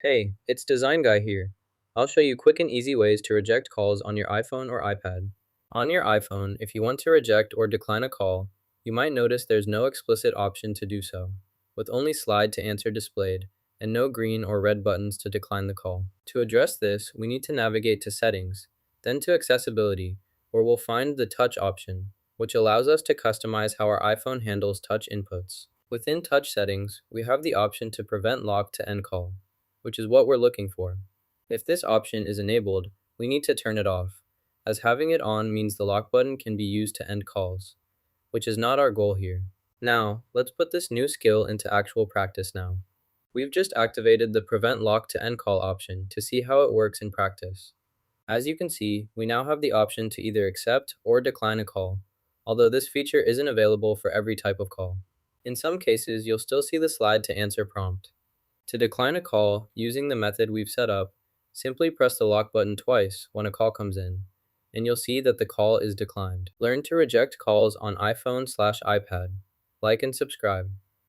Hey, it's Design Guy here. I'll show you quick and easy ways to reject calls on your iPhone or iPad. On your iPhone, if you want to reject or decline a call, you might notice there's no explicit option to do so, with only slide to answer displayed, and no green or red buttons to decline the call. To address this, we need to navigate to Settings, then to Accessibility, where we'll find the Touch option, which allows us to customize how our iPhone handles touch inputs. Within Touch settings, we have the option to prevent lock to end call, which is what we're looking for. If this option is enabled, we need to turn it off, as having it on means the lock button can be used to end calls, which is not our goal here. Now, let's put this new skill into actual practice now. We've just activated the Prevent Lock to End Call option to see how it works in practice. As you can see, we now have the option to either accept or decline a call, although this feature isn't available for every type of call. In some cases, you'll still see the slide to answer prompt. To decline a call using the method we've set up, simply press the lock button twice when a call comes in, and you'll see that the call is declined. Learn to reject calls on iPhone/iPad. Like and subscribe.